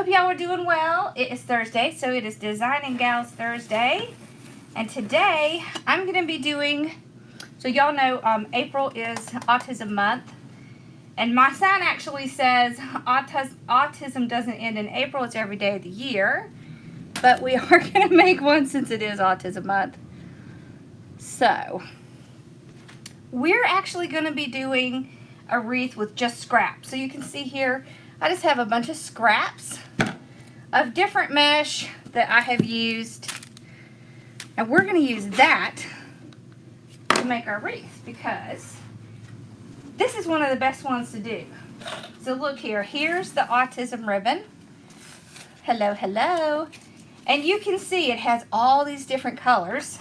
Hope y'all are doing well. It is Thursday, so it is Designing Gals Thursday. And today, I'm going to be doing, so y'all know April is Autism Month. And my sign actually says autism doesn't end in April, it's every day of the year. But we are going to make one since it is Autism Month. So, we're actually going to be doing a wreath with just scraps. So you can see here, I just have a bunch of scraps of different mesh that I have used. And we're going to use that to make our wreath because this is one of the best ones to do. So look here, here's the autism ribbon. Hello, hello. And you can see it has all these different colors.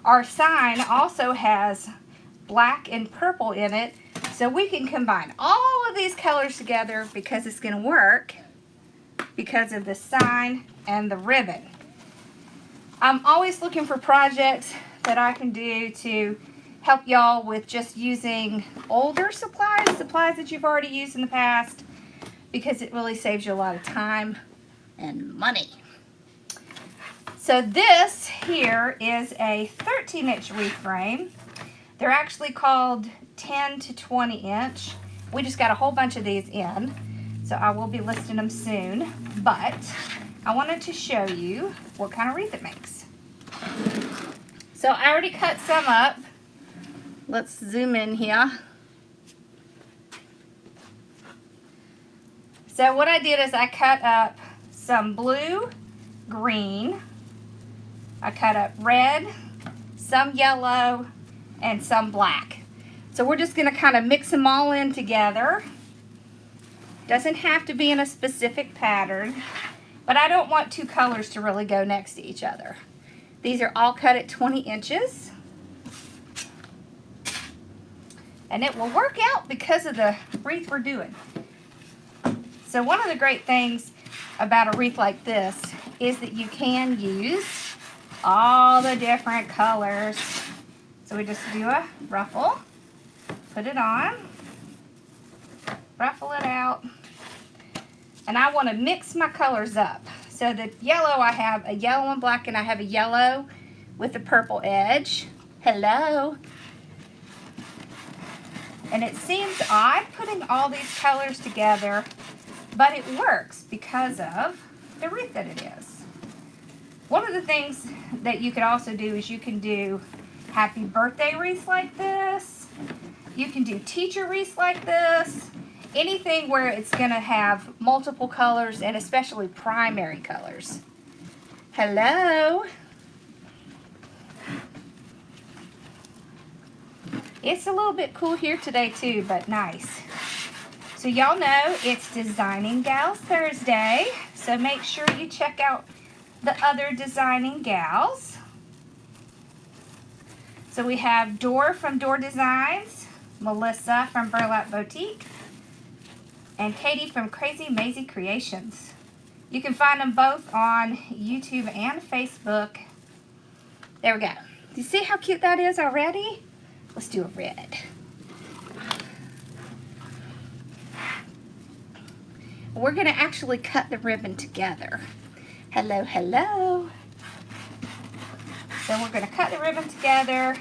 Our sign also has black and purple in it. So we can combine all of these colors together because it's going to work because of the sign and the ribbon. I'm always looking for projects that I can do to help y'all with just using older supplies that you've already used in the past, because it really saves you a lot of time and money. So this here is a 13-inch wreath frame. They're actually called 10 to 20 inch. We just got a whole bunch of these in, so I will be listing them soon, but I wanted to show you what kind of wreath it makes. So I already cut some up. Let's zoom in here. So what I did is I cut up some blue, green, I cut up red, some yellow, and some black. So we're just going to kind of mix them all in together. Doesn't have to be in a specific pattern, but I don't want two colors to really go next to each other. These are all cut at 20 inches. And it will work out because of the wreath we're doing. So one of the great things about a wreath like this is that you can use all the different colors. So we just do a ruffle, put it on, ruffle it out, and I want to mix my colors up. So the yellow, I have a yellow and black, and I have a yellow with a purple edge. Hello. And it seems odd putting all these colors together, but it works because of the wreath that it is. One of the things that you could also do is you can do happy birthday wreaths like this. You can do teacher wreaths like this. Anything where it's going to have multiple colors and especially primary colors. Hello. It's a little bit cool here today too, but nice. So y'all know it's Designing Gals Thursday, so make sure you check out the other Designing Gals. So we have Dor from Dor Designs, Melissa from Burlap Boutique, and Katie from Crazy Maisie Creations. You can find them both on YouTube and Facebook. There we go. Do you see how cute that is already? Let's do a red. We're going to actually cut the ribbon together. Hello, hello. So we're going to cut the ribbon together.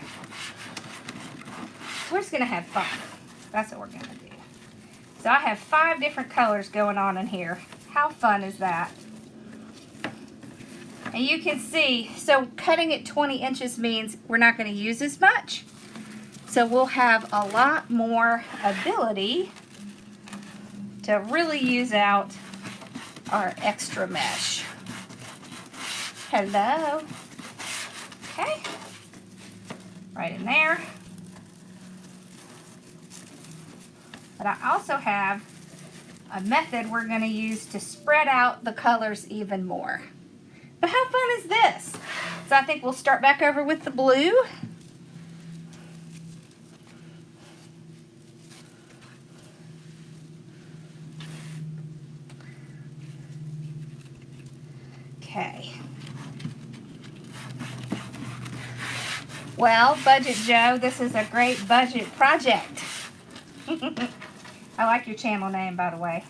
We're just going to have fun. That's what we're going to do. So I have 5 different colors going on in here. How fun is that? And you can see, so cutting at 20 inches means we're not going to use as much. So we'll have a lot more ability to really use out our extra mesh. Hello. Okay. Right in there. But I also have a method we're going to use to spread out the colors even more. But how fun is this? So I think we'll start back over with the blue. Okay. Well, Budget Joe, this is a great budget project. I like your channel name, by the way.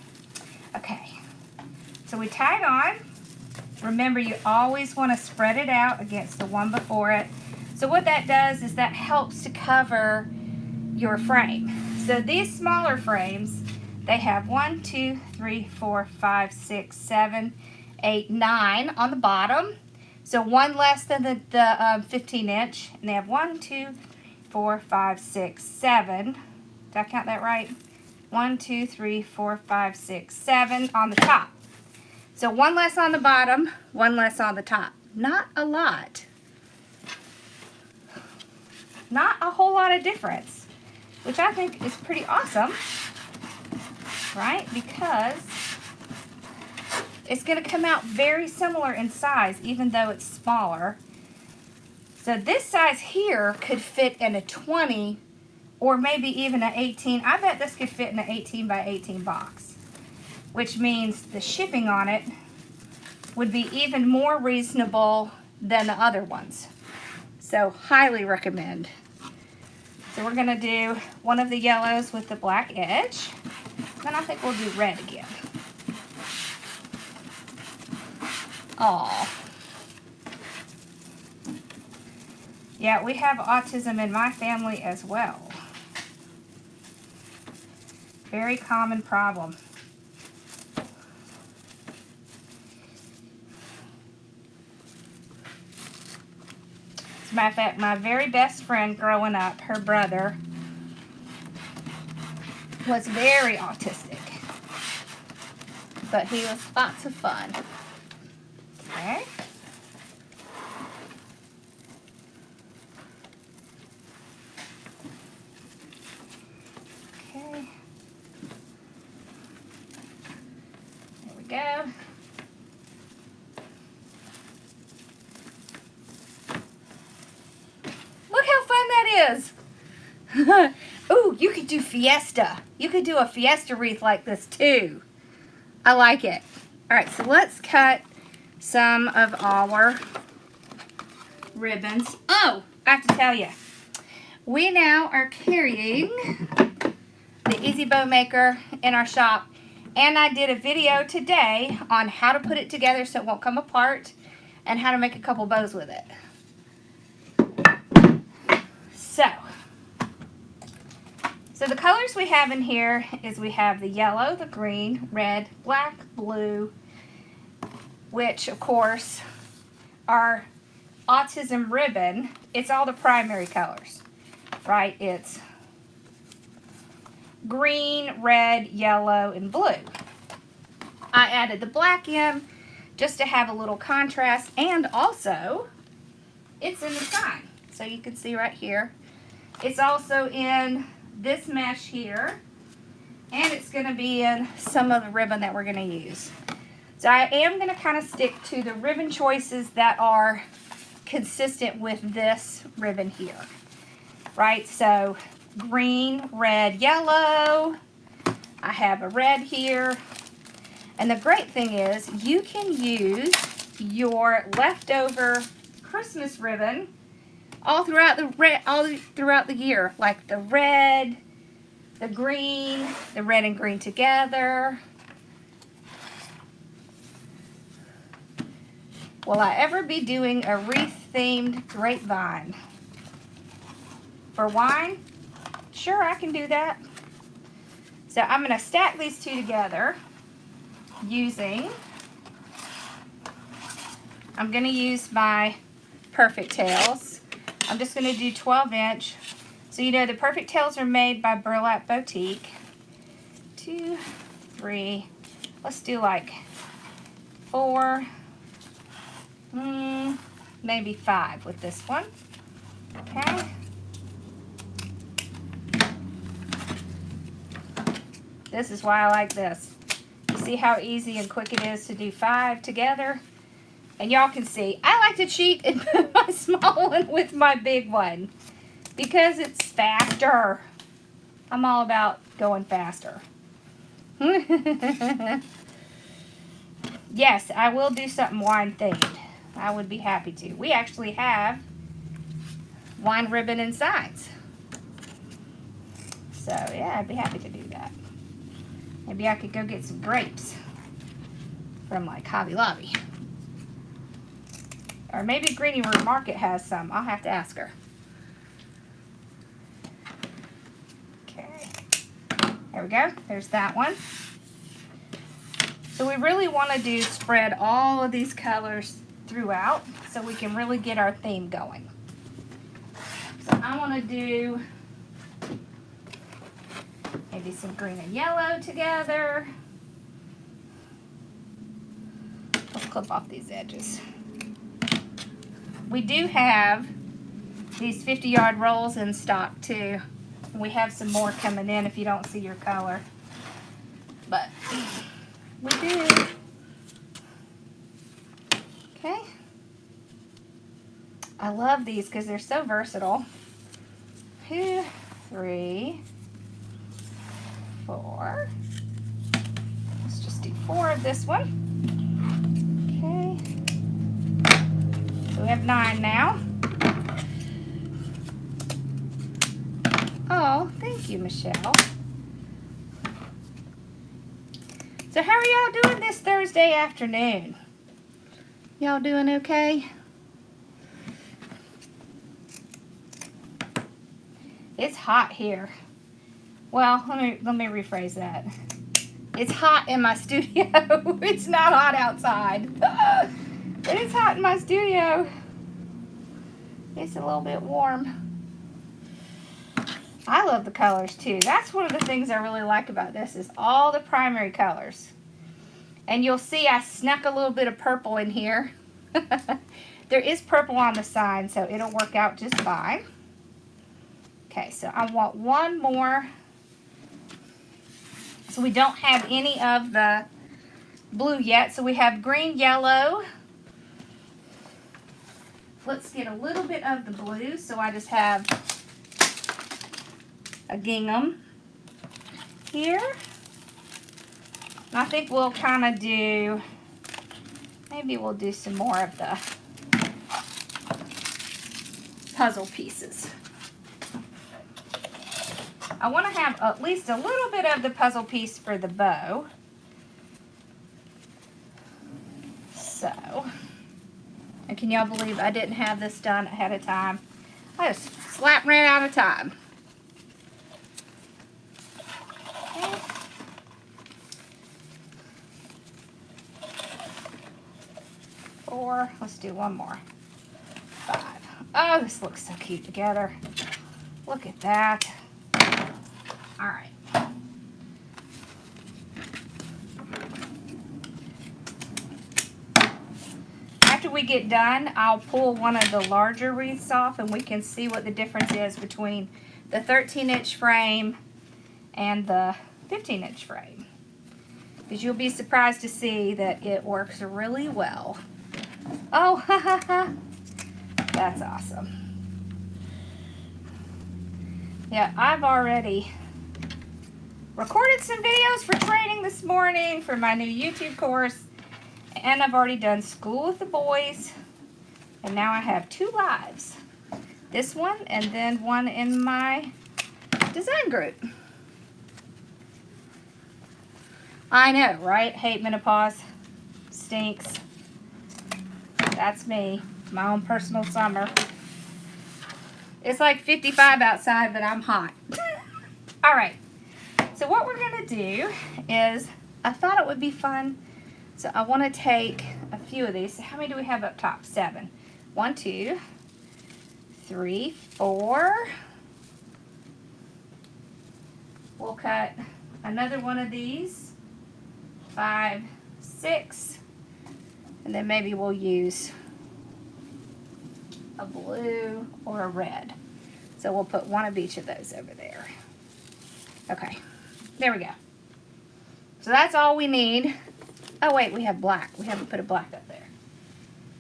Okay. So we tie it on. Remember, you always want to spread it out against the one before it. So what that does is that helps to cover your frame. So these smaller frames, they have 1, 2, 3, 4, 5, 6, 7, 8, 9 on the bottom. So one less than the 15 inch. And they have 1, 2, 4, 5, 6, 7. Did I count that right? 1, 2, 3, 4, 5, 6, 7 on the top. So one less on the bottom, one less on the top. Not a lot. Not a whole lot of difference, which I think is pretty awesome, right? Because it's going to come out very similar in size, even though it's smaller. So this size here could fit in a 20 or maybe even an 18. I bet this could fit in an 18 by 18 box, which means the shipping on it would be even more reasonable than the other ones. So highly recommend. So we're gonna do one of the yellows with the black edge. Then I think we'll do red again. Aw. Yeah, we have autism in my family as well. Very common problem. As a matter of fact, my very best friend growing up, her brother, was very autistic. But he was lots of fun. Okay. Okay. There we go. Look how fun that is. Ooh, you could do Fiesta. You could do a Fiesta wreath like this too. I like it. All right, so let's cut some of our ribbons. Oh, I have to tell you, we now are carrying the Easy Bow Maker in our shop, and I did a video today on how to put it together so it won't come apart and how to make a couple bows with it. So the colors we have in here is we have the yellow, the green, red, black, blue, which of course are autism ribbon. It's all the primary colors, right? It's green, red, yellow, and blue. I added the black in just to have a little contrast, and also it's in the sign. So you can see right here. It's also in this mesh here, and it's going to be in some of the ribbon that we're going to use. So I am going to kind of stick to the ribbon choices that are consistent with this ribbon here, right? So green, red, yellow. I have a red here. And the great thing is you can use your leftover Christmas ribbon all throughout the year, like the red, the green, the red and green together. Will I ever be doing a wreath-themed grapevine? For wine? Sure, I can do that. So I'm going to stack these two together using, I'm going to use my Perfect Tails. I'm just going to do 12-inch. So you know the Perfect Tails are made by Burlap Boutique. 2, 3, let's do like 4, maybe 5 with this one. Okay. This is why I like this. You see how easy and quick it is to do 5 together? And y'all can see, I like to cheat and put my small one with my big one because it's faster. I'm all about going faster. Yes, I will do something wine themed. I would be happy to. We actually have wine ribbon and signs. So yeah, I'd be happy to do that. Maybe I could go get some grapes. from like Hobby Lobby. Or maybe Greeny Room Market has some. I'll have to ask her. Okay. There we go. There's that one. So we really want to spread all of these colors throughout so we can really get our theme going. So I want to do maybe some green and yellow together. Let's clip off these edges. We do have these 50-yard rolls in stock too. We have some more coming in if you don't see your color. But we do. Okay. I love these because they're so versatile. 2, 3, 4. Let's just do 4 of this one. Okay. So we have 9 now. Oh, thank you, Michelle. So how are y'all doing this Thursday afternoon? Y'all doing okay? It's hot here. Well, let me rephrase that. It's hot in my studio. It's not hot outside. But it's hot in my studio. It's a little bit warm. I love the colors too. That's one of the things I really like about this is all the primary colors. And you'll see I snuck a little bit of purple in here. There is purple on the side, so it'll work out just fine. Okay, so I want one more. So we don't have any of the blue yet. So we have green, yellow. Let's get a little bit of the blue. So I just have a gingham here. And I think we'll kind of do, maybe we'll do some more of the puzzle pieces. I want to have at least a little bit of the puzzle piece for the bow. So, and can y'all believe I didn't have this done ahead of time? I just ran out of time. Okay. Four, let's do one more. 5. Oh, this looks so cute together. Look at that. All right. After we get done, I'll pull one of the larger wreaths off and we can see what the difference is between the 13-inch frame and the 15-inch frame. Because you'll be surprised to see that it works really well. Oh, ha ha ha. That's awesome. Yeah, I've already recorded some videos for training this morning for my new YouTube course. And I've already done school with the boys. And now I have 2 lives. This one and then one in my design group. I know, right? Hate menopause. Stinks. That's me. My own personal summer. It's like 55 outside, but I'm hot. All right. So what we're going to do is, I thought it would be fun. So I want to take a few of these. So how many do we have up top? 7. 1, 2, 3, 4. We'll cut another one of these. 5, 6. And then maybe we'll use a blue or a red. So we'll put one of each of those over there. Okay, there we go. So that's all we need. Oh wait, we have black. We haven't put a black up there.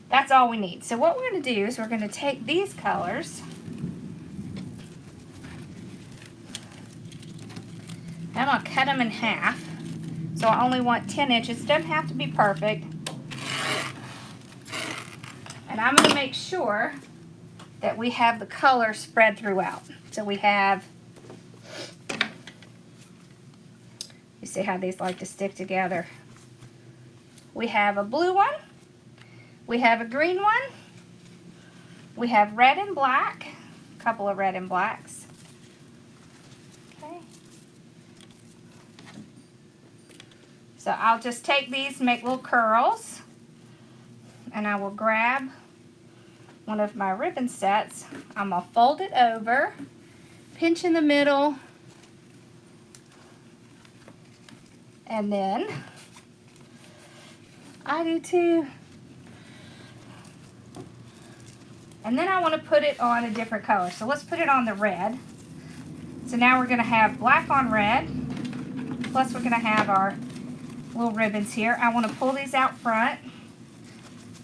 That's all we need. So what we're going to do is we're going to take these colors. I'm going to cut them in half. So I only want 10 inches. It doesn't have to be perfect. And I'm going to make sure that we have the color spread throughout. So we have, you see how these like to stick together? We have a blue one. We have a green one. We have red and black. A couple of red and blacks. Okay. So I'll just take these, make little curls, and I will grab one of my ribbon sets. I'm going to fold it over, pinch in the middle, and then I do too. And then I want to put it on a different color. So let's put it on the red. So now we're going to have black on red. Plus we're going to have our little ribbons here. I want to pull these out front.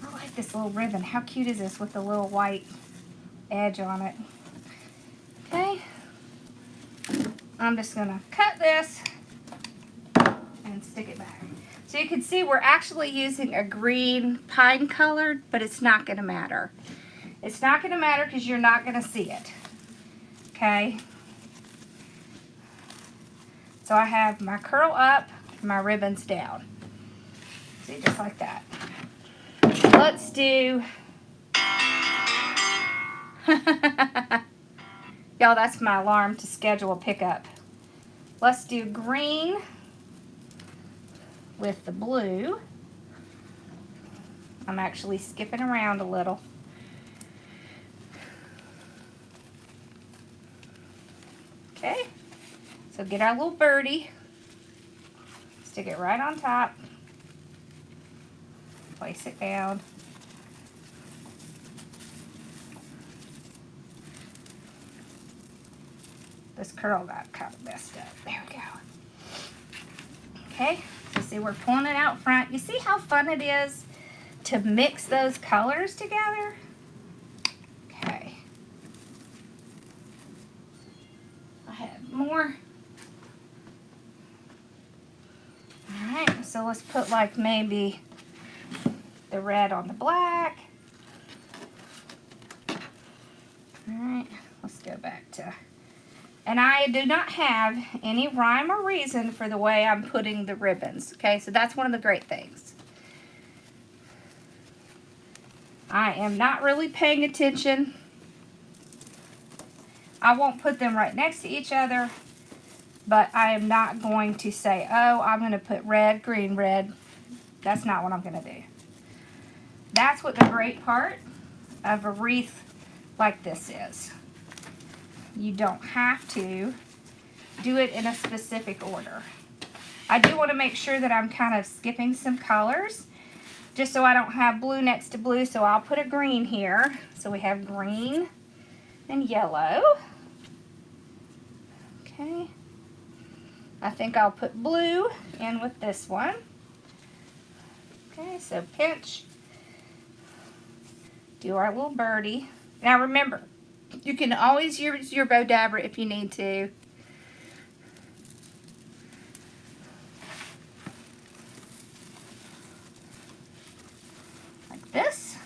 I like this little ribbon. How cute is this with the little white edge on it? Okay. I'm just going to cut this and stick it back. So you can see we're actually using a green pine colored, but it's not going to matter. It's not going to matter because you're not going to see it. Okay. So I have my curl up, my ribbons down. See, just like that. Let's do... Y'all, that's my alarm to schedule a pickup. Let's do green with the blue. I'm actually skipping around a little. Okay, so get our little birdie, stick it right on top, place it down. This curl got kind of messed up. There we go. Okay, so see we're pulling it out front. You see how fun it is to mix those colors together? Okay. I have more. Alright, so let's put like maybe the red on the black. Alright, let's go back to... And I do not have any rhyme or reason for the way I'm putting the ribbons. Okay, so that's one of the great things. I am not really paying attention. I won't put them right next to each other, but I am not going to say, oh, I'm going to put red, green, red. That's not what I'm going to do. That's what the great part of a wreath like this is. You don't have to do it in a specific order. I do want to make sure that I'm kind of skipping some colors, just so I don't have blue next to blue, so I'll put a green here. So we have green and yellow. Okay. I think I'll put blue in with this one. Okay, so pinch. Do our little birdie. Now remember, you can always use your bow dabber if you need to. Like this.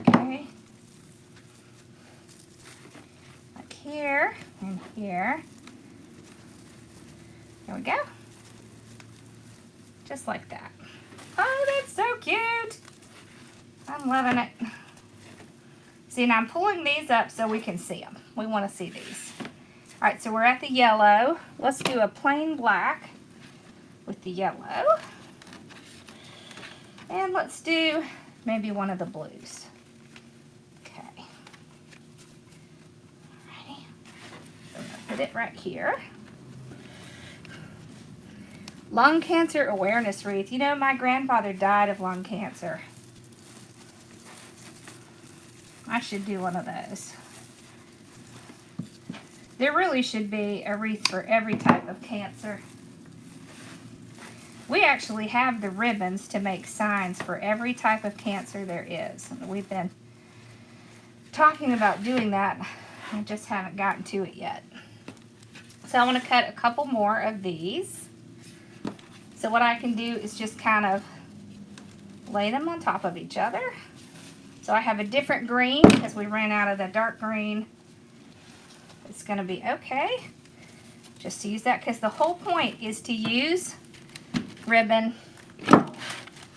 Okay. Like here and here. There we go. Just like that. Oh, that's so cute. I'm loving it. See, and I'm pulling these up so we can see them. We want to see these. All right, so we're at the yellow. Let's do a plain black with the yellow. And let's do maybe one of the blues. Okay. Alrighty. So I'm gonna put it right here. Lung cancer awareness wreath. You know, my grandfather died of lung cancer. I should do one of those. There really should be a wreath for every type of cancer. We actually have the ribbons to make signs for every type of cancer there is. We've been talking about doing that. I just haven't gotten to it yet. So I want to cut a couple more of these. So what I can do is just kind of lay them on top of each other. So I have a different green because we ran out of the dark green. It's going to be okay. Just to use that, because the whole point is to use ribbon,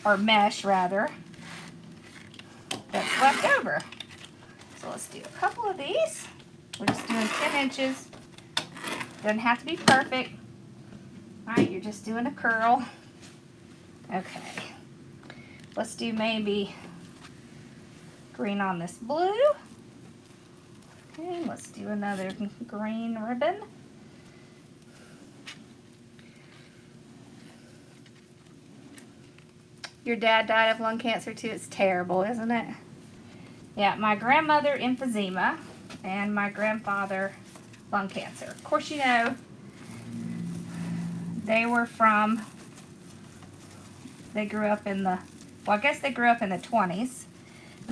or mesh rather, that's left over. So let's do a couple of these. We're just doing 10 inches. Doesn't have to be perfect. Alright, you're just doing a curl. Okay. Let's do maybe green on this blue. Okay, let's do another green ribbon. Your dad died of lung cancer too? It's terrible, isn't it? Yeah, my grandmother emphysema and my grandfather lung cancer. Of course, you know, they grew up in the, well, I guess they grew up in the 20s.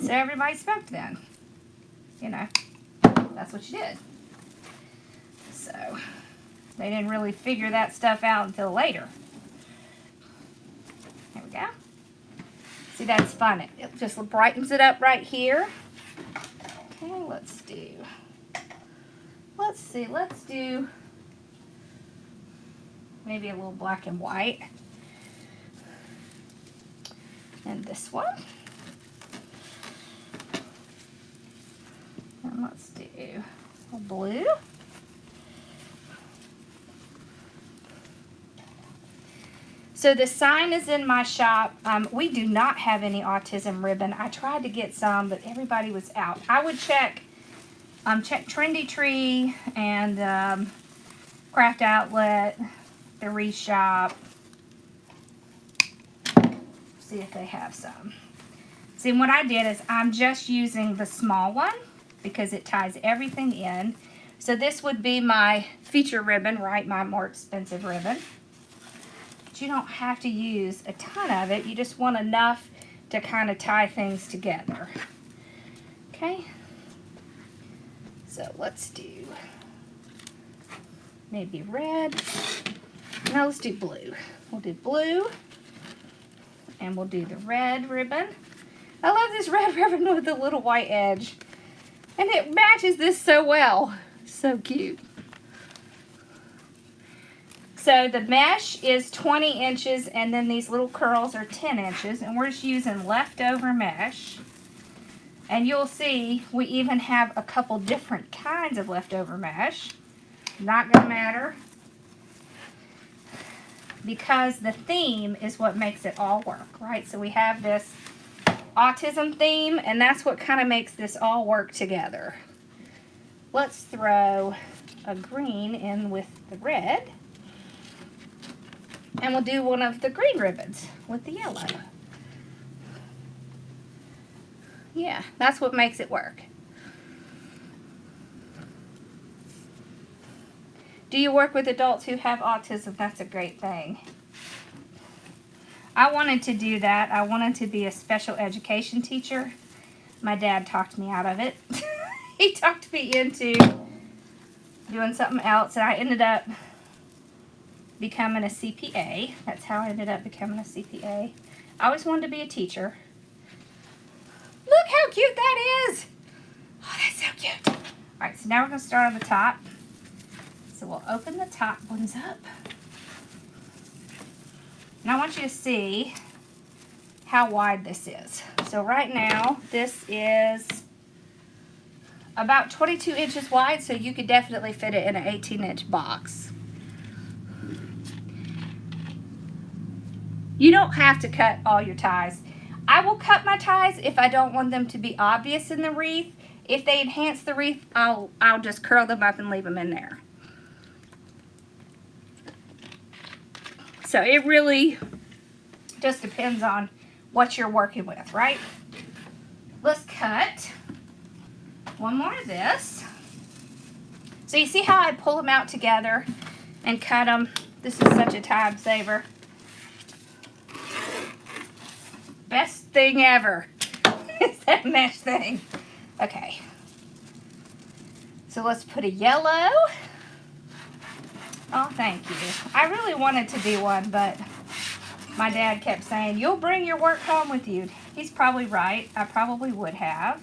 So everybody smoked then. You know, that's what you did. So they didn't really figure that stuff out until later. There we go. See, that's fun. It just brightens it up right here. Okay, let's do maybe a little black and white. And this one. And let's do a blue. So the sign is in my shop. We do not have any autism ribbon. I tried to get some, but everybody was out. I would check Trendy Tree and Craft Outlet, the Wreath shop. See if they have some. See, what I did is I'm just using the small one because it ties everything in. So this would be my feature ribbon, right? My more expensive ribbon. But you don't have to use a ton of it. You just want enough to kind of tie things together. Okay. So let's do maybe red. No, let's do blue. We'll do blue. And we'll do the red ribbon. I love this red ribbon with the little white edge. And it matches this so well. So cute. So the mesh is 20 inches and then these little curls are 10 inches. And we're just using leftover mesh. And you'll see we even have a couple different kinds of leftover mesh. Not gonna matter, because the theme is what makes it all work, right? So we have this autism theme, and that's what kind of makes this all work together. Let's throw a green in with the red, and we'll do one of the green ribbons with the yellow. Yeah, that's what makes it work. Do you work with adults who have autism? That's a great thing. I wanted to do that. I wanted to be a special education teacher. My dad talked me out of it. He talked me into doing something else, and I ended up becoming a CPA. That's how I ended up becoming a CPA. I always wanted to be a teacher. Look how cute that is! Oh, that's so cute. All right, so now we're going to start on the top. So we'll open the top ones up. And I want you to see how wide this is. So right now, this is about 22 inches wide, so you could definitely fit it in an 18-inch box. You don't have to cut all your ties. I will cut my ties if I don't want them to be obvious in the wreath. If they enhance the wreath, I'll just curl them up and leave them in there. So it really just depends on what you're working with, right? Let's cut one more of this. So you see how I pull them out together and cut them? This is such a time saver. Best thing ever is that mesh thing. Okay. So let's put a yellow. Oh, thank you. I really wanted to do one, but my dad kept saying, you'll bring your work home with you. He's probably right. I probably would have.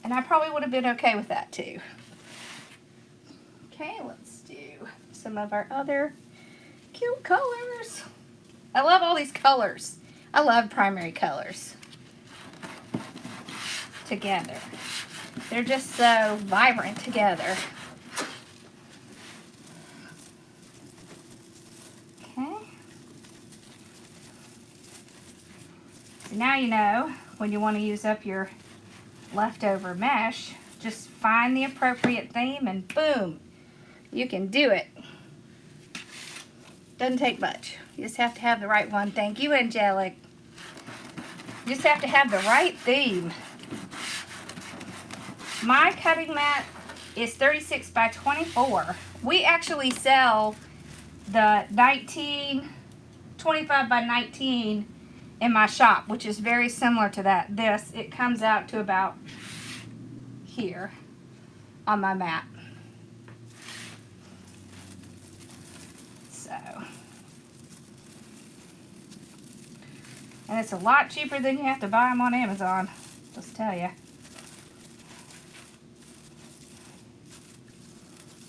And And I probably would have been okay with that too. Okay, let's do some of our other cute colors. I love all these colors. I love primary colors together. They're just so vibrant together. Okay. So now you know when you want to use up your leftover mesh, just find the appropriate theme and boom, you can do it. Doesn't take much. You just have to have the right one. Thank you, Angelic. You just have to have the right theme. My cutting mat is 36 by 24. We actually sell the 25 by 19 in my shop, which is very similar to that. It comes out to about here on my mat. So, and it's a lot cheaper than you have to buy them on Amazon, just tell you.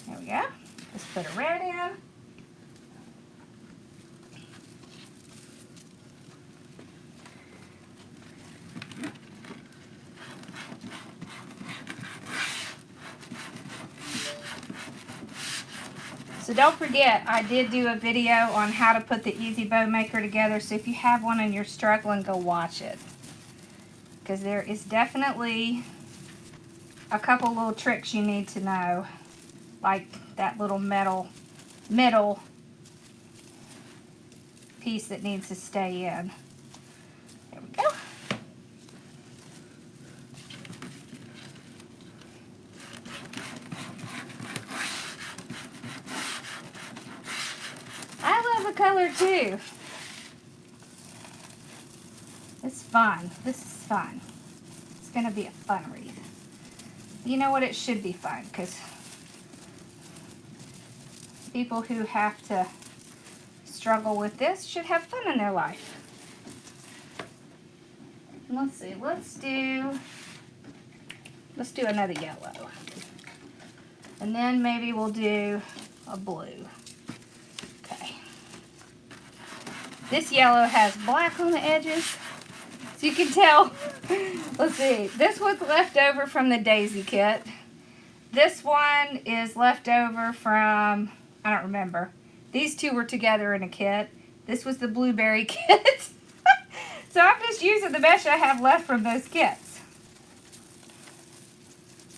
There we go. Just put a red in. So don't forget, I did do a video on how to put the Easy Bow Maker together, so if you have one and you're struggling, go watch it. Because there is definitely a couple little tricks you need to know, like that little middle piece that needs to stay in. There we go. Color too. It's fun. This is fun. It's going to be a fun wreath. You know what? It should be fun because people who have to struggle with this should have fun in their life. Let's see. Let's do another yellow. And then maybe we'll do a blue. This yellow has black on the edges, so you can tell. Let's see, this one's left over from the daisy kit. This one is left over from, I don't remember. These two were together in a kit. This was the blueberry kit. So I'm just using the mesh I have left from those kits.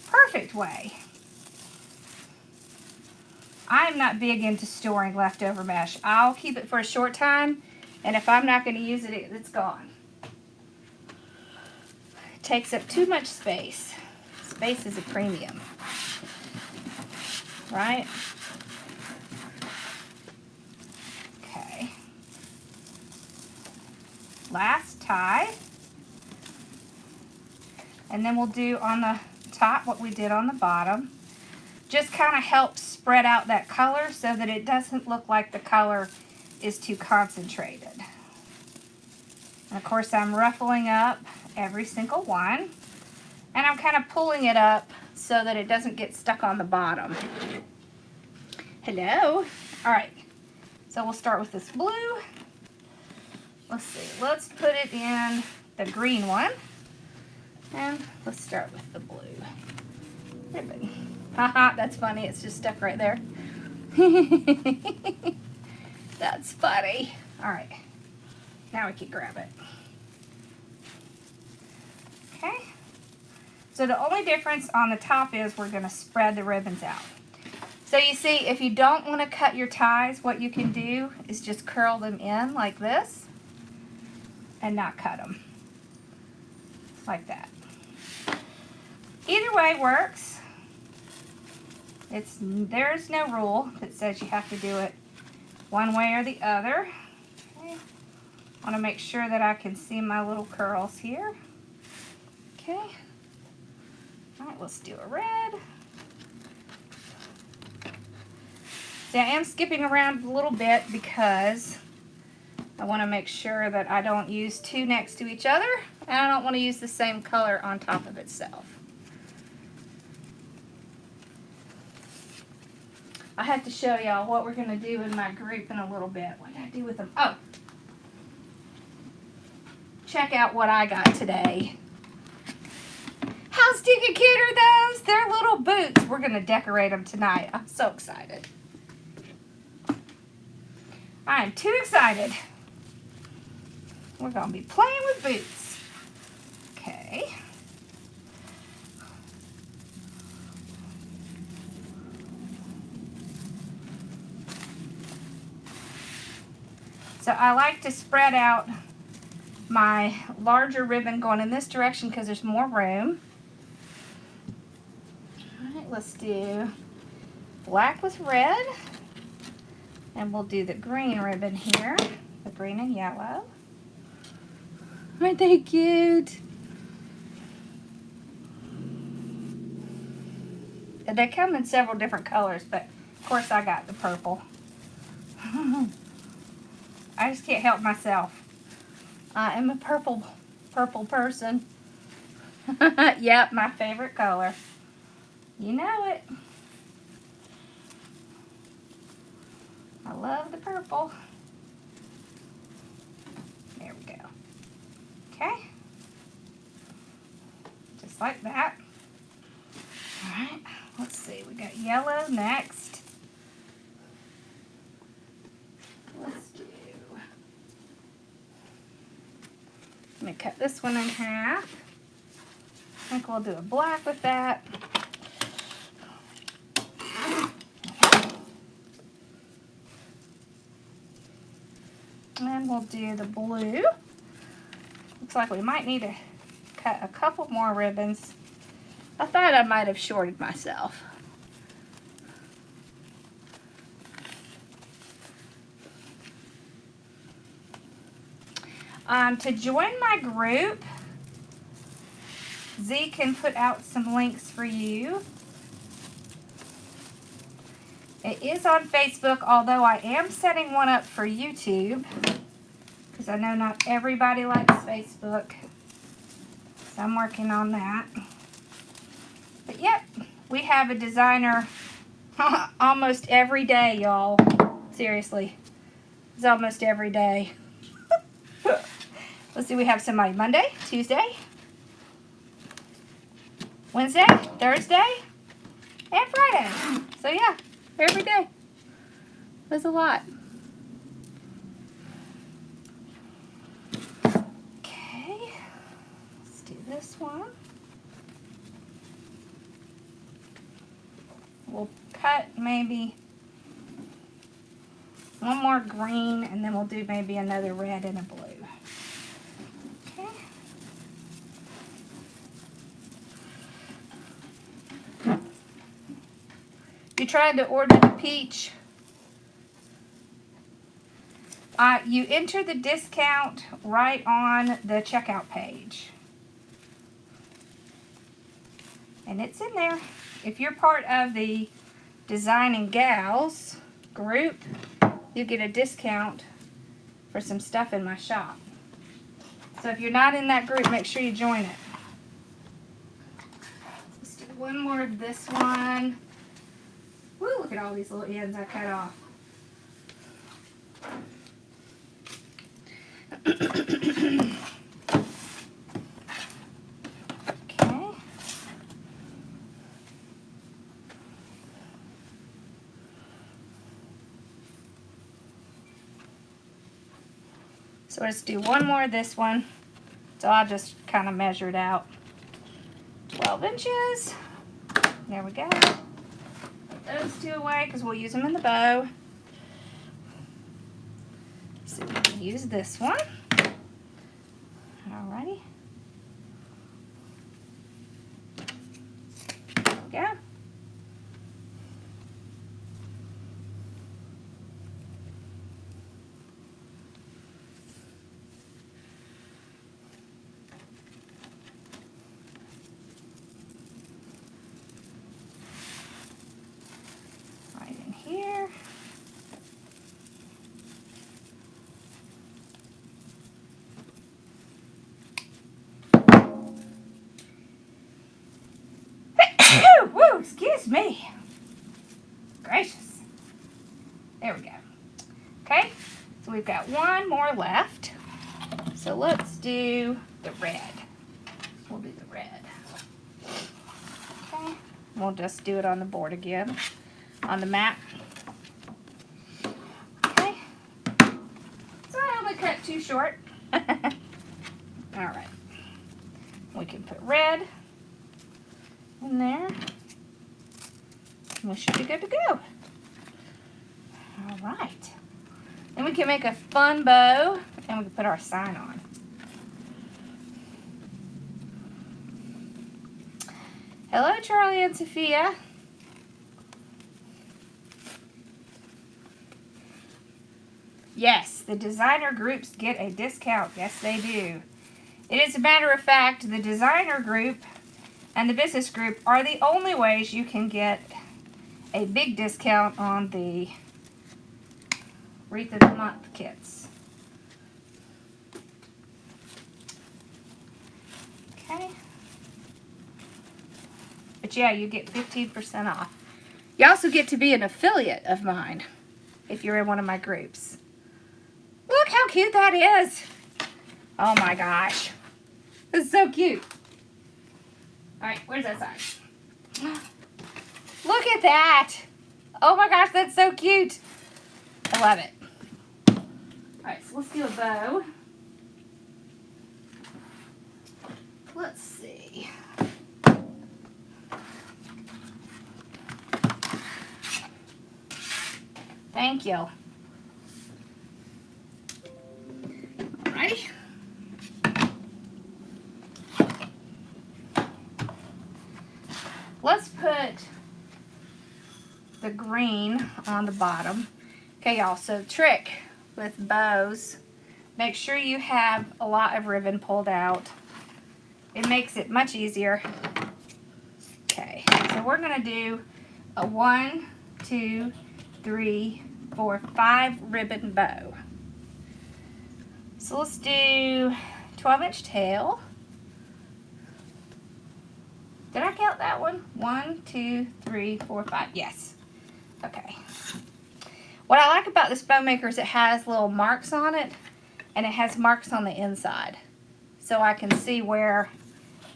Perfect way. I'm not big into storing leftover mesh. I'll keep it for a short time. And if I'm not going to use it, it's gone. It takes up too much space. Space is a premium. Right? Okay. Last tie. And then we'll do on the top what we did on the bottom. Just kind of helps spread out that color so that it doesn't look like the color is too concentrated. And of course I'm ruffling up every single one, and I'm kind of pulling it up so that it doesn't get stuck on the bottom. Hello. All right, so we'll start with this blue. Let's see, let's put it in the green one, and let's start with the blue ribbon. Haha, that's funny, it's just stuck right there. That's funny. All right, now we can grab it. Okay, so the only difference on the top is we're going to spread the ribbons out. So you see, if you don't want to cut your ties, what you can do is just curl them in like this and not cut them. Like that. Either way works. There's no rule that says you have to do it one way or the other. Okay. I want to make sure that I can see my little curls here. Okay. All right, let's do a red. See, I am skipping around a little bit because I want to make sure that I don't use two next to each other, and I don't want to use the same color on top of itself. I have to show y'all what we're going to do in my group in a little bit. What did I do with them? Oh, check out what I got today. How stinking cute are those? They're little boots. We're going to decorate them tonight. I'm so excited. I am too excited. We're going to be playing with boots. Okay. So I like to spread out my larger ribbon going in this direction because there's more room. All right, let's do black with red. And we'll do the green ribbon here, the green and yellow. Aren't they cute? And they come in several different colors, but of course I got the purple. I just can't help myself. I am a purple person. Yep, my favorite color. You know it. I love the purple. There we go. Okay. Just like that. Alright, let's see. We got yellow next. Let's do... Let me cut this one in half. I think we'll do a black with that. And we'll do the blue. Looks like we might need to cut a couple more ribbons. I thought I might have shorted myself. To join my group, Z can put out some links for you. It is on Facebook, although I am setting one up for YouTube because I know not everybody likes Facebook. So I'm working on that. But yep, we have a designer almost every day, y'all. Seriously. It's almost every day. Let's see, we have somebody Monday, Tuesday, Wednesday, Thursday, and Friday. So yeah, every day. That's a lot. Okay, let's do this one. We'll cut maybe one more green, and then we'll do maybe another red and a blue. Okay. You tried to order the peach. You enter the discount right on the checkout page. And it's in there. If you're part of the Designing Gals group, you get a discount for some stuff in my shop. So if you're not in that group, make sure you join it. Let's do one more of this one. Woo, look at all these little ends I cut off. Okay. So let's do one more of this one. So I'll just kind of measure it out. 12 inches. There we go. Put those two away because we'll use them in the bow. So we can use this one. Alrighty. There we go. Right in here. we've got one more left. So let's do the red. We'll do the red. Okay. We'll just do it on the board again, on the map. Okay. So I only cut 2 short. All right. We can put red in there. We should be good to go. All right. Then we can make a fun bow and we can put our sign on. Hello, Charlie and Sophia. Yes, the designer groups get a discount. Yes, they do. It is a matter of fact, the designer group and the business group are the only ways you can get a big discount on the Wreath of the Month kits. Okay. But yeah, you get 15% off. You also get to be an affiliate of mine if you're in one of my groups. Look how cute that is. Oh my gosh. It's so cute. Alright, where's that sign? Look at that. Oh my gosh, that's so cute. I love it. Alright, so let's do a bow. Let's see. Thank you. Alrighty. Let's put the green on the bottom. Okay, y'all, so trick with bows, make sure you have a lot of ribbon pulled out. It makes it much easier. Okay, so we're gonna do a 1, 2, 3, 4, 5 ribbon bow. So let's do 12-inch tail. Did I count that one? 1, 2, 3, 4, 5. Yes. Okay. What I like about this bow maker is it has little marks on it, and it has marks on the inside, so I can see where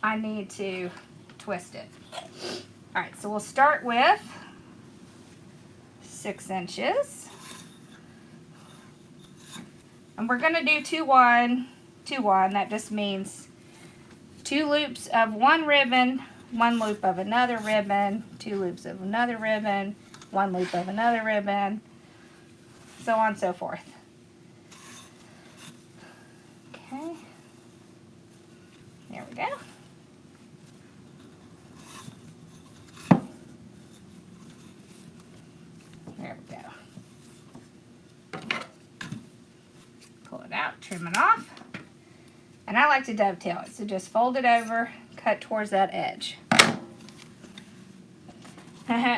I need to twist it. All right, so we'll start with 6 inches. And we're gonna do 2, 1, 2, 1. That just means 2 loops of one ribbon, 1 loop of another ribbon, 2 loops of another ribbon, 1 loop of another ribbon, so on and so forth. Okay. There we go. There we go. Pull it out, trim it off. And I like to dovetail it, so just fold it over, cut towards that edge.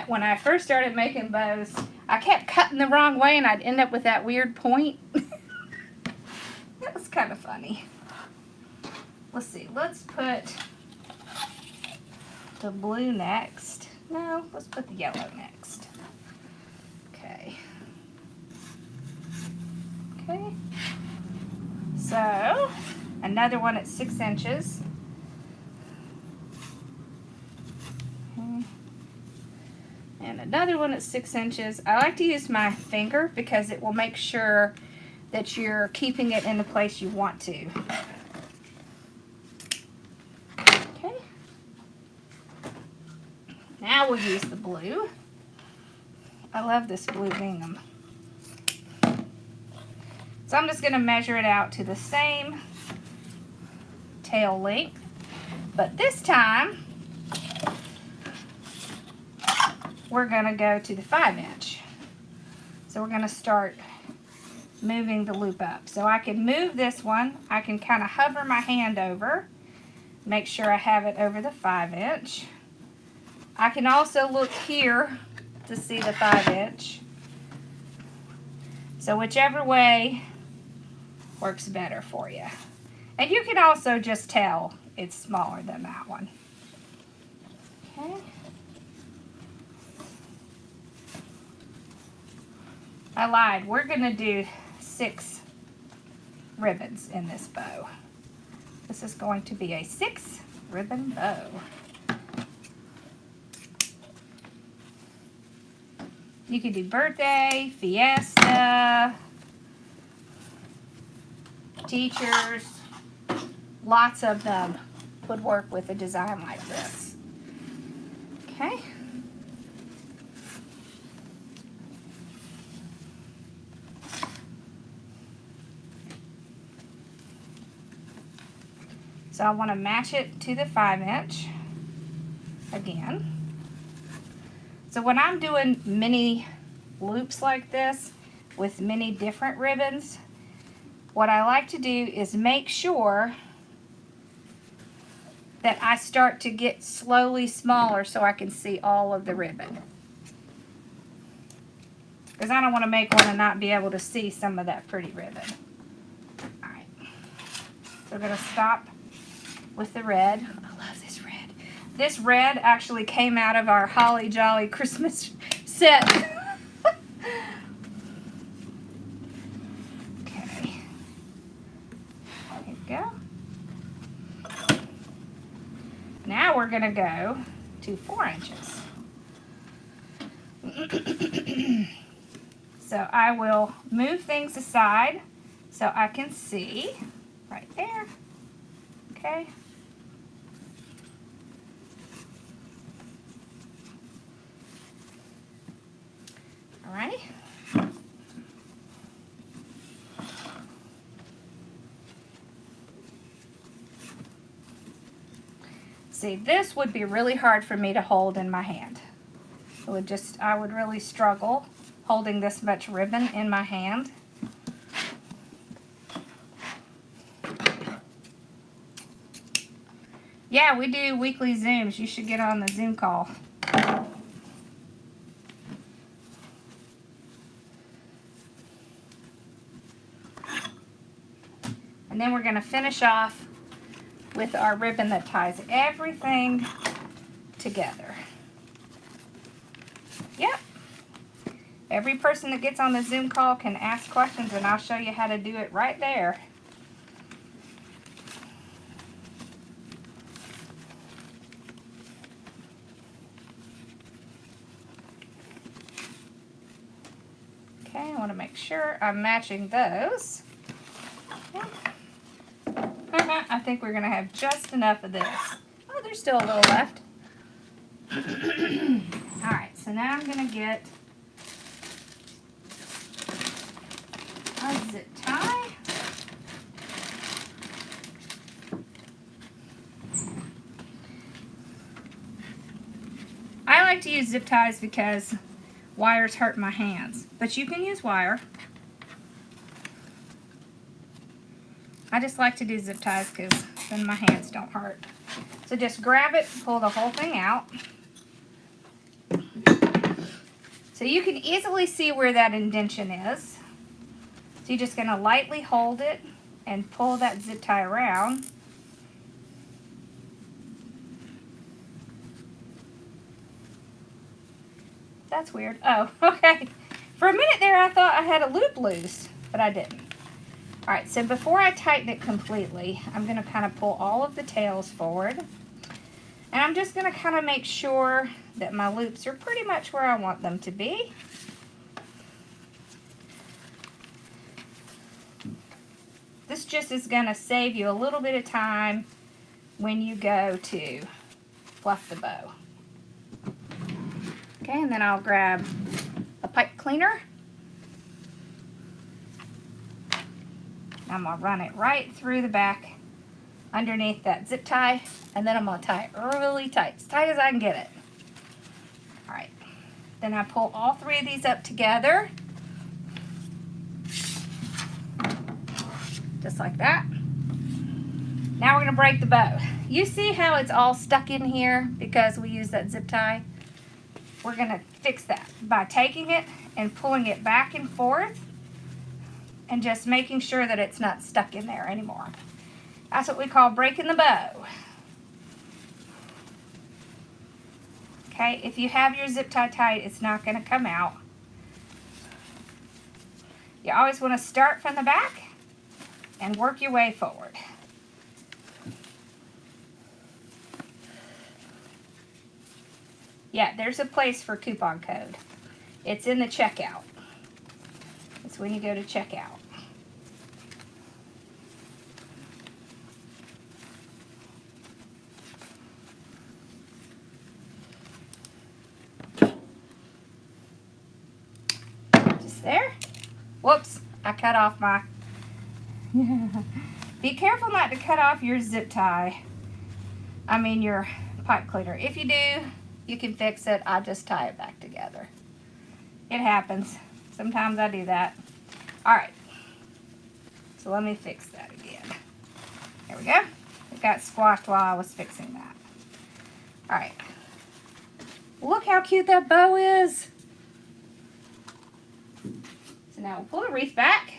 When I first started making bows, I kept cutting the wrong way and I'd end up with that weird point. That was kind of funny. Let's see, let's put the blue next. No, let's put the yellow next. Okay. Okay. So, another one at 6 inches. Okay. And another one at 6 inches. I like to use my finger because it will make sure that you're keeping it in the place you want to. Okay. Now we'll use the blue. I love this blue gingham. So I'm just going to measure it out to the same tail length, but this time we're going to go to the 5-inch. So we're going to start moving the loop up. So I can move this one. I can kind of hover my hand over, make sure I have it over the 5-inch. I can also look here to see the 5-inch. So whichever way works better for you. And you can also just tell it's smaller than that one. Okay. I lied. We're going to do 6 ribbons in this bow. This is going to be a 6 ribbon bow. You could do birthday, fiesta, teachers, lots of them would work with a design like this. Okay. So I want to match it to the 5" again. So when I'm doing many loops like this with many different ribbons, what I like to do is make sure that I start to get slowly smaller so I can see all of the ribbon. Because I don't want to make one and not be able to see some of that pretty ribbon. Alright, so we're going to stop with the red. I love this red. This red actually came out of our Holly Jolly Christmas set. Okay. There we go. Now we're going to go to 4 inches. So I will move things aside so I can see right there. Okay. All right. See, this would be really hard for me to hold in my hand. It would just, I would really struggle holding this much ribbon in my hand. Yeah, we do weekly Zooms. You should get on the Zoom call. And then we're going to finish off with our ribbon that ties everything together. Yep. Every person that gets on the Zoom call can ask questions, and I'll show you how to do it right there. Okay, I want to make sure I'm matching those. Okay. I think we're going to have just enough of this. Oh, there's still a little left. Alright, so now I'm going to get a zip tie. I like to use zip ties because wires hurt my hands, but you can use wire. I just like to do zip ties because then my hands don't hurt. So just grab it, pull the whole thing out. So you can easily see where that indentation is. So you're just going to lightly hold it and pull that zip tie around. That's weird. Oh, okay. For a minute there I thought I had a loop loose, but I didn't. Alright, so before I tighten it completely, I'm going to kind of pull all of the tails forward. And I'm just going to kind of make sure that my loops are pretty much where I want them to be. This just is going to save you a little bit of time when you go to fluff the bow. Okay, and then I'll grab a pipe cleaner. I'm going to run it right through the back underneath that zip tie, and then I'm going to tie it really tight, as tight as I can get it. Alright, then I pull all 3 of these up together, just like that. Now we're going to break the bow. You see how it's all stuck in here because we use that zip tie? We're going to fix that by taking it and pulling it back and forth and just making sure that it's not stuck in there anymore. That's what we call breaking the bow. Okay, if you have your zip tie tight, it's not going to come out. You always want to start from the back and work your way forward. Yeah, there's a place for coupon code. It's in the checkout. It's when you go to checkout. Just there. Whoops, I cut off my... Be careful not to cut off your zip tie. I mean your pipe cleaner. If you do, you can fix it. I just tie it back together. It happens. Sometimes I do that. Alright. So let me fix that again. There we go. It got squashed while I was fixing that. Alright. Look how cute that bow is. So now we'll pull the wreath back.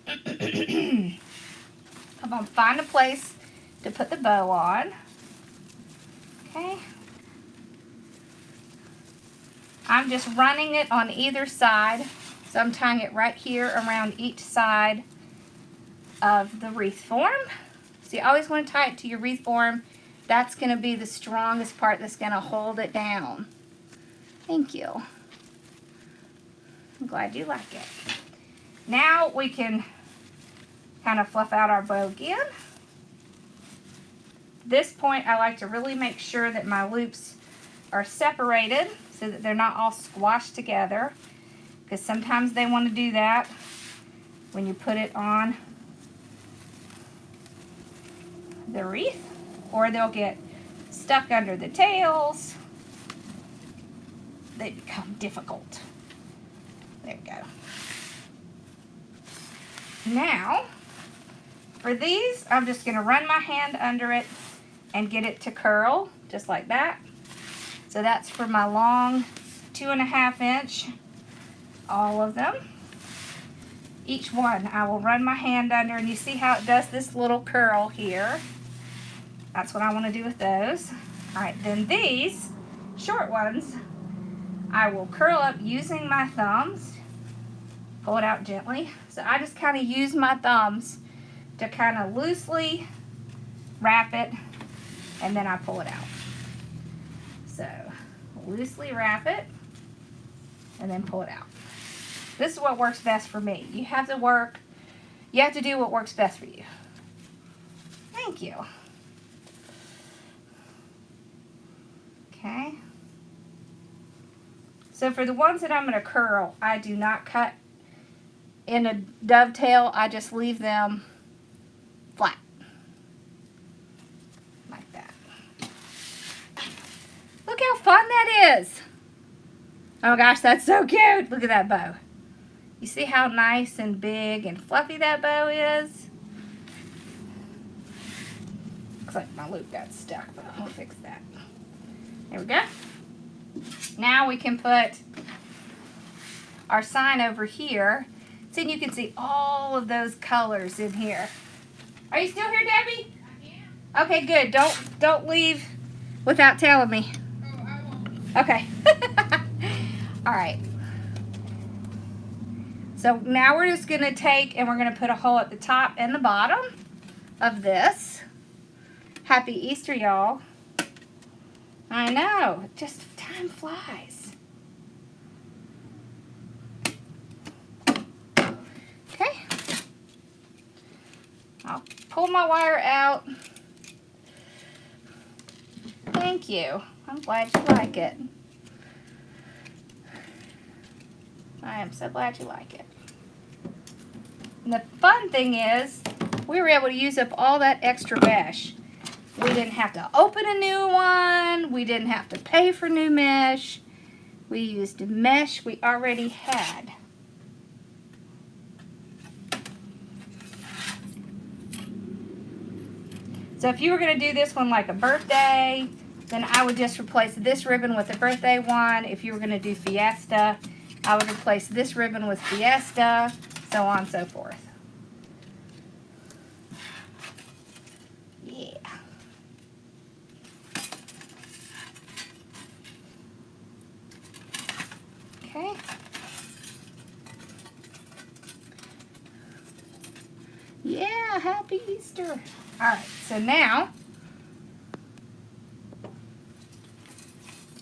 I'm going to find a place to put the bow on. Okay. I'm just running it on either side. So I'm tying it right here around each side of the wreath form. So you always want to tie it to your wreath form. That's going to be the strongest part that's going to hold it down. Thank you. I'm glad you like it. Now we can kind of fluff out our bow again. This point I like to really make sure that my loops are separated so that they're not all squashed together, because sometimes they want to do that when you put it on the wreath, or they'll get stuck under the tails. They become difficult. There we go. Now, for these, I'm just going to run my hand under it and get it to curl, just like that. So that's for my long 2.5 inch, all of them. Each one, I will run my hand under, and you see how it does this little curl here. That's what I want to do with those. All right, then these short ones, I will curl up using my thumbs. Pull it out gently. So I just kind of use my thumbs to kind of loosely wrap it, and then I pull it out. So loosely wrap it and then pull it out. This is what works best for me. You have to do what works best for you. Thank you. Okay. So for the ones that I'm going to curl, I do not cut in a dovetail. I just leave them flat. Like that. Look how fun that is. Oh gosh, that's so cute. Look at that bow. You see how nice and big and fluffy that bow is? Looks like my loop got stuck, but I'll fix that. There we go. Now we can put our sign over here. So you can see all of those colors in here. Are you still here, Debbie? I am. Okay, good. Don't leave without telling me. Oh, I won't. Okay. All right. So now we're just going to take and we're going to put a hole at the top and the bottom of this. Happy Easter, y'all. I know. Just time flies. Okay. I'll pull my wire out. Thank you. I'm glad you like it. I am so glad you like it. And the fun thing is, we were able to use up all that extra mesh. We didn't have to open a new one. We didn't have to pay for new mesh. We used mesh we already had. So if you were going to do this one like a birthday, then I would just replace this ribbon with the birthday one. If you were going to do Fiesta, I would replace this ribbon with Fiesta, so on and so forth. Yeah. Okay. Yeah. happy Easter. All right, so now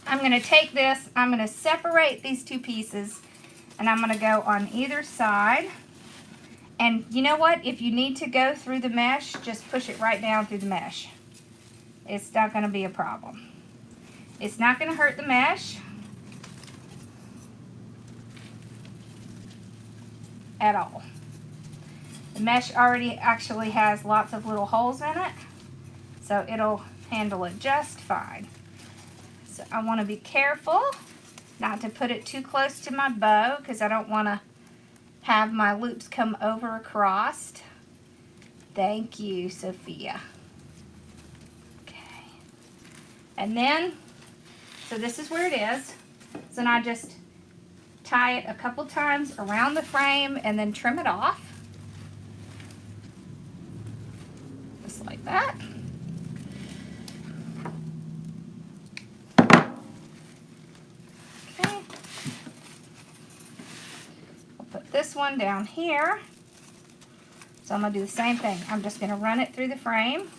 I'm going to take this, I'm going to separate these two pieces, and I'm going to go on either side. And you know what? If you need to go through the mesh, just push it right down through the mesh. It's not going to be a problem. It's not going to hurt the mesh at all. The mesh already actually has lots of little holes in it, so it'll handle it just fine. So I want to be careful not to put it too close to my bow because I don't want to have my loops come over across. Thank you, Sophia. Okay. And then, so this is where it is. So now I just tie it a couple times around the frame and then trim it off. Just like that. Okay. I'll put this one down here. So I'm going to do the same thing. I'm just going to run it through the frame.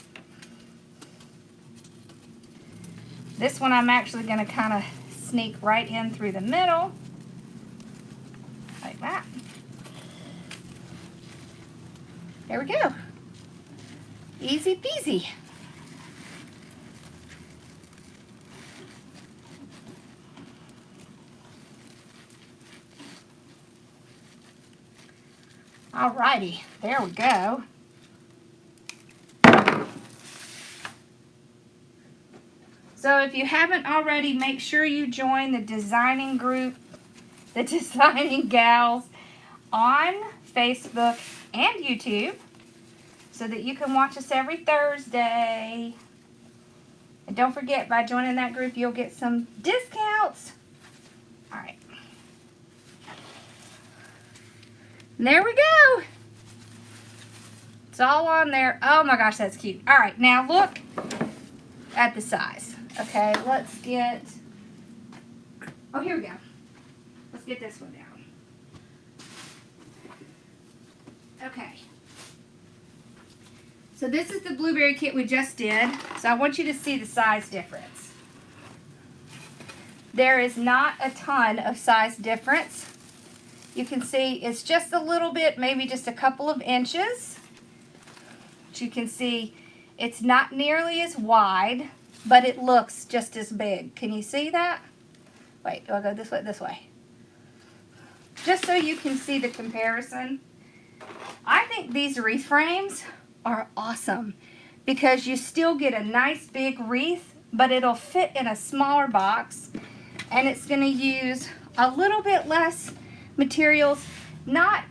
This one I'm actually going to kind of sneak right in through the middle. Like that. There we go. Easy peasy. Alrighty, there we go. So if you haven't already, make sure you join the designing group, the Designing Gals, on Facebook and YouTube so that you can watch us every Thursday. And don't forget, by joining that group, you'll get some discounts. All right. And there we go. It's all on there. Oh my gosh, that's cute. All right, now look at the size. Okay, let's get, oh, here we go. Let's get this one down. Okay. So this is the blueberry kit we just did. So I want you to see the size difference. There is not a ton of size difference. You can see it's just a little bit, maybe just a couple of inches. But you can see it's not nearly as wide, but it looks just as big. Can you see that? Wait, do I go this way? This way. Just so you can see the comparison. I think these wreath frames are awesome because you still get a nice big wreath, but it'll fit in a smaller box, and it's going to use a little bit less materials, not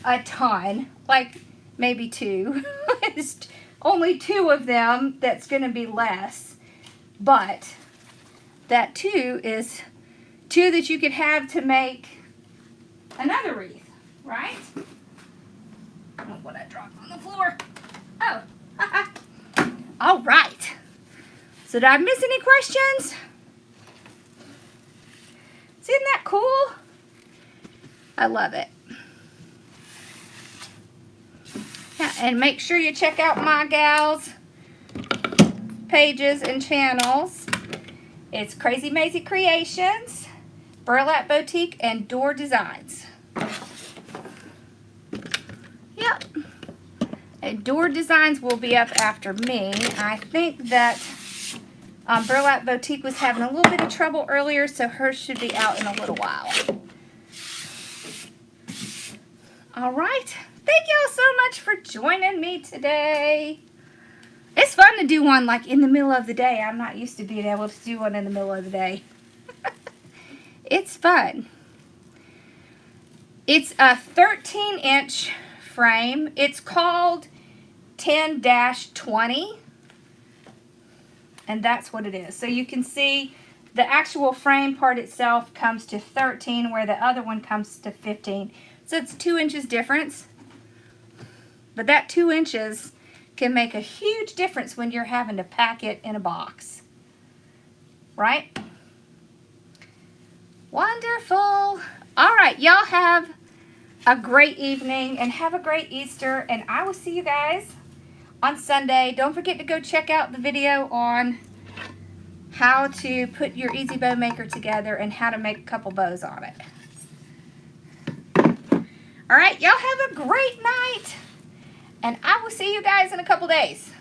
a ton, like maybe two. It's only two of them that's going to be less, but that two is two that you could have to make another wreath, right? I don't know what I dropped on the floor. Oh, all right. So did I miss any questions? Isn't that cool? I love it. Yeah, and make sure you check out my gals' pages and channels. It's Crazy Maisie Creations, Burlap Boutique, and Door Designs. Yep. And Door Designs will be up after me. I think that Burlap Boutique was having a little bit of trouble earlier, so hers should be out in a little while. All right. Thank y'all so much for joining me today. It's fun to do one like in the middle of the day. I'm not used to being able to do one in the middle of the day. It's fun. It's a 13-inch frame. It's called 10-20. And that's what it is. So you can see the actual frame part itself comes to 13, where the other one comes to 15. So it's 2 inches difference. But that 2 inches can make a huge difference when you're having to pack it in a box. Right? Wonderful. All right, y'all have a great evening and have a great Easter, and I will see you guys on Sunday. Don't forget to go check out the video on how to put your easy bow maker together and how to make a couple bows on it. All right, y'all have a great night, and I will see you guys in a couple days.